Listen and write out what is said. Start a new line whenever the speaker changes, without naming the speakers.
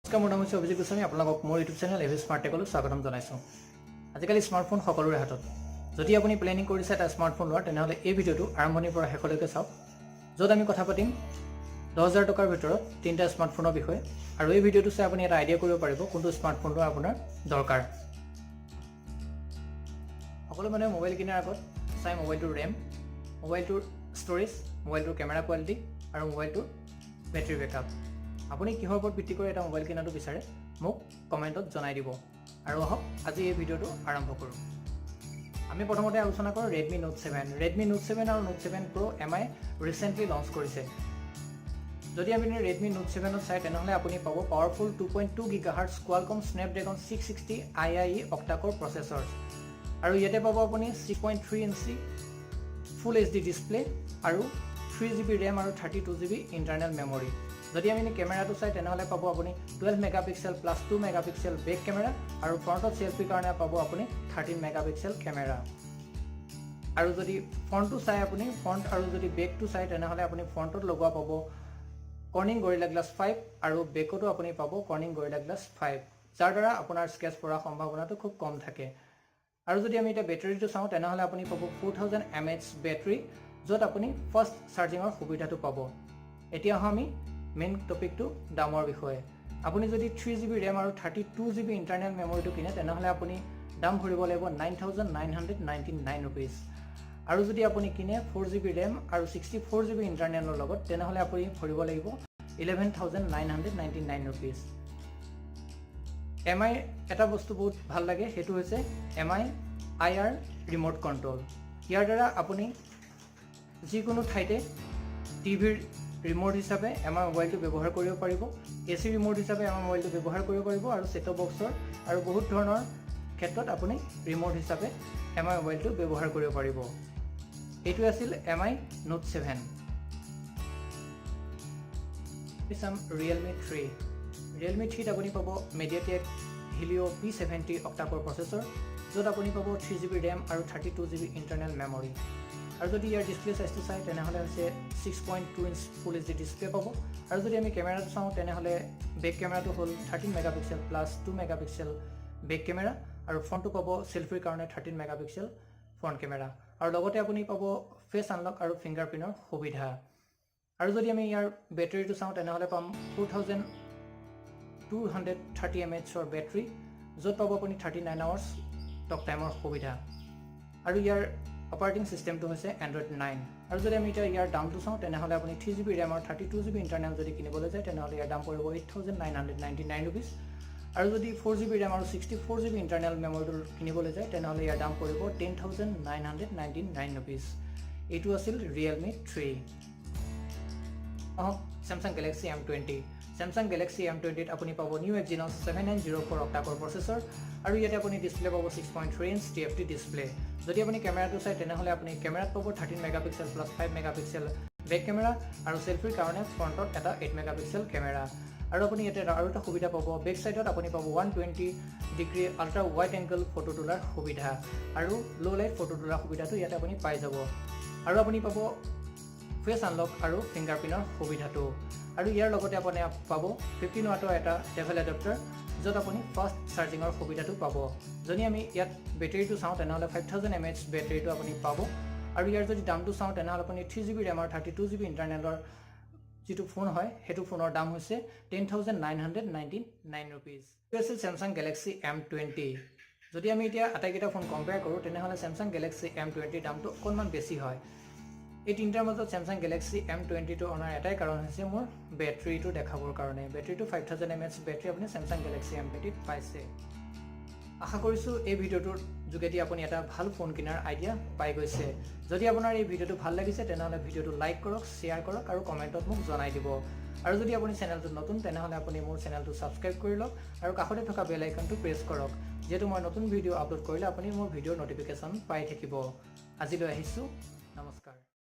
নমস্কাৰ মোৰ নাম হৈছে অভিজিত গোস্বামী আপোনালোকক মোৰ ইউটিউব চেনেল এভি স্মাৰ্ট টেকলৈ স্বাগতম জনাইছোঁ। আজিকালি স্মাৰ্টফোন সকলোৰে হাতত। যদি আপুনি প্লেনিং কৰিছে এটা স্মাৰ্টফোন লোৱাৰ তেনেহ'লে এই ভিডিঅ'টো আৰম্ভণিৰ পৰা শেষলৈকে চাওক, য'ত আমি কথা পাতিম 10,000 টকাৰ ভিতৰত 3টা স্মাৰ্টফোনৰ বিষয়ে। আৰু এই ভিডিঅ'টো চাই আপুনি এটা আইডিয়া কৰিব পাৰিব কোনটো স্মাৰ্টফোন লোৱাৰ আপোনাৰ দৰকাৰ। সকলো মানুহে মোবাইল কিনাৰ আগত চাই মোবাইলটোৰ ৰেম, মোবাইলটোৰ ষ্ট'ৰেজ, মোবাইলটোৰ কেমেৰা কোৱালিটি আৰু মোবাইলটোৰ বেটাৰী বেকআপ। আপুনি কিহৰ ওপৰত ভিত্তি কৰি এটা মোবাইল কিনাটো বিচাৰে মোক কমেণ্টত জনাই দিব। আৰু আহক আজি এই ভিডিঅ'টো আৰম্ভ কৰোঁ। আমি প্ৰথমতে আলোচনা কৰোঁ Redmi Note 7। Redmi Note 7 আৰু Note 7 Pro MI recently launch কৰিছে। যদি আপুনি Redmi Note 7ত চাই তেনেহ'লে আপুনি পাব powerful 2.2 GHz Qualcomm Snapdragon 660 II octa core processor. আৰু ইয়াতে পাব আপুনি 3.3 ইঞ্চি ফুল HD ডিছপ্লে আৰু 3GB RAM আৰু 32GB ইণ্টাৰনেল মেমৰি। যদি আমি কেমেৰাটো চাই তেনেহ'লে পাব আপুনি 12 megapixel plus 2 megapixel back camera আৰু ফ্ৰণ্টত চেলফিৰ কাৰণে পাব আপুনি 13 মেগাপিক্সেল কেমেৰা। আৰু যদি ফ্ৰণ্টটো চাই আপুনি ফ্ৰণ্ট আৰু যদি বেকটো চাই তেনেহ'লে আপুনি ফ্ৰণ্টত লগোৱা পাব কৰ্ণিং গৰিলা গ্লাছ 5 আৰু বেকতো আপুনি পাব কৰ্ণিং গৰিলা গ্লাছ 5, যাৰ দ্বাৰা আপোনাৰ স্কেচ পৰাৰ সম্ভাৱনাটো খুব কম থাকে। আৰু যদি আমি এতিয়া বেটাৰীটো চাওঁ তেনেহ'লে আপুনি পাব 4000 mAh বেটাৰী, য'ত আপুনি ফাষ্ট চাৰ্জিঙৰ সুবিধাটো পাব। এতিয়া আমি মেইন টপিকটো দামৰ বিষয়ে। আপুনি যদি 3GB RAM আৰু 32GB ইণ্টাৰনেল মেমৰিটো কিনে তেনেহ'লে আপুনি দাম ভৰিব লাগিব 9,999 rupees। আৰু যদি আপুনি কিনে 4GB RAM আৰু 64GB ইণ্টাৰনেলৰ লগত তেনেহ'লে আপুনি ভৰিব লাগিব 11,999 rupees। MI এটা বস্তু বহুত ভাল লাগে, সেইটো হৈছে MI IR ৰিম'ট কণ্ট্ৰল। ইয়াৰ দ্বাৰা আপুনি যিকোনো ঠাইতে টিভিৰ ৰিম'ট হিচাপে আমাৰ মোবাইলটো ব্যৱহাৰ কৰিব পাৰিব, AC ৰিম'ট হিচাপে আমাৰ মোবাইলটো ব্যৱহাৰ কৰিব পাৰিব আৰু ছেট বক্সৰ আৰু বহুত ধৰণৰ ক্ষেত্ৰত আপুনি ৰিম'ট হিচাপে আমাৰ মোবাইলটো ব্যৱহাৰ কৰিব পাৰিব। এইটো আছিল MI Note 7। Realme 3। Realme 3ত আপুনি পাব MediaTek Helio P70 অক্টা-কোৰ প্ৰচেছৰ, য'ত আপুনি পাব 3GB RAM আৰু 32GB ইণ্টাৰনেল মেমৰি। আৰু যদি ইয়াৰ ডিছপ্লে চাইজটো চাই তেনেহ'লে হৈছে 6.2 ইঞ্চ ফুল HD ডিছপ্লে পাব। আৰু যদি আমি কেমেৰাটো চাওঁ তেনেহ'লে বেক কেমেৰাটো হ'ল 13 megapixel plus 2 megapixel back camera আৰু ফ্ৰণ্টটো পাব চেলফিৰ কাৰণে 13 মেগাপিক্সেল ফ্ৰণ্ট কেমেৰা। আৰু লগতে আপুনি পাব ফেচ আনলক আৰু ফিংগাৰপ্ৰিণ্টৰ সুবিধা। আৰু যদি আমি ইয়াৰ বেটাৰীটো চাওঁ তেনেহ'লে পাম 4230 mAhৰ বেটাৰী, য'ত পাব আপুনি 39 আৱাৰ্ছ টক টাইমৰ সুবিধা। আৰু ইয়াৰ অপাৰেটিং চিষ্টেমটো হৈছে Android 9। আৰু যদি আমি এতিয়া ইয়াৰ দামটো চাওঁ তেনেহ'লে আপুনি 3GB RAM আৰু 32GB ইণ্টাৰনেল যদি কিনিবলৈ যায় তেনেহ'লে ইয়াৰ দাম পৰিব 8,999 rupees। আৰু যদি 4GB RAM আৰু 64GB ইণ্টাৰনেল মেমৰিটো কিনিবলৈ যায় তেনেহ'লে ইয়াৰ দাম পৰিব 10,999 rupees। এইটো আছিল Realme 3। Samsung Galaxy M20। Samsung Galaxy M20ত আপুনি পাব নিউ Exynos 7904 অক্টা-কোৰ প্ৰচেছৰ আৰু ইয়াতে আপুনি ডিছপ্লে পাব 6.3 ইঞ্চ TFT ডিছপ্লে। যদি আপুনি কেমেৰাটো চাই তেনেহ'লে আপুনি কেমেৰাত পাব 13 megapixel plus 5 megapixel back camera আৰু চেলফিৰ কাৰণে ফ্ৰণ্টত এটা 8 মেগাপিক্সেল কেমেৰা। আৰু আপুনি ইয়াতে আৰু এটা সুবিধা পাব, বেক চাইডত আপুনি পাব 120 degree ultra wide angle photo তোলাৰ সুবিধা আৰু ল' লাইট ফটো তোলাৰ সুবিধাটো ইয়াতে আপুনি পাই যাব। আৰু আপুনি পাব ফেচ আনলক আৰু ফিংগাৰপ্ৰিণ্টৰ সুবিধাটো। আৰু ইয়াৰ লগতে আপুনি পাব 15 ৱাটৰ এটা ট্ৰেভেল এডাপ্টাৰ, য'ত আপুনি ফাষ্ট চাৰ্জিঙৰ সুবিধাটো পাব। যদি আমি ইয়াত বেটাৰীটো চাওঁ তেনেহ'লে 5000 mAh বেটাৰীটো আপুনি পাব। আৰু ইয়াৰ যদি দামটো চাওঁ তেনেহ'লে আপুনি 3GB RAM আৰু 32GB ইণ্টাৰনেলৰ যিটো ফোন হয় সেইটো ফোনৰ দাম হৈছে 10,999 rupees। এইটো আছিল Samsung Galaxy M20। যদি আমি এতিয়া আটাইকেইটা ফোন কম্পেয়াৰ কৰোঁ তেনেহ'লে Samsung Galaxy M20ৰ দামটো অকণমান বেছি হয়। এই তিনিটাৰ মাজত Samsung Galaxy M20টো অনাৰ এটাই কাৰণ হৈছে মোৰ বেটাৰীটো দেখাবৰ কাৰণে। বেটাৰীটো 5000 mAh বেটাৰী আপুনি Samsung Galaxy M20ত পাইছে। আশা কৰিছোঁ এই ভিডিঅ'টোৰ যোগেদি আপুনি এটা ভাল ফোন কিনাৰ আইডিয়া পাই গৈছে। যদি আপোনাৰ এই ভিডিঅ'টো ভাল লাগিছে তেনেহ'লে ভিডিঅ'টো লাইক কৰক, শ্বেয়াৰ কৰক আৰু কমেণ্টত মোক জনাই দিব। আৰু যদি আপুনি চেনেলটোত নতুন তেনেহ'লে আপুনি মোৰ চেনেলটো ছাবস্ক্ৰাইব কৰি লওক আৰু কাষতে থকা বেল আইকনটো প্ৰেছ কৰক, যিহেতু মই নতুন ভিডিঅ' আপলোড কৰিলে আপুনি মোৰ ভিডিঅ'ৰ ন'টিফিকেশ্যন পাই থাকিব। আজিলৈ আহিছোঁ, নমস্কাৰ।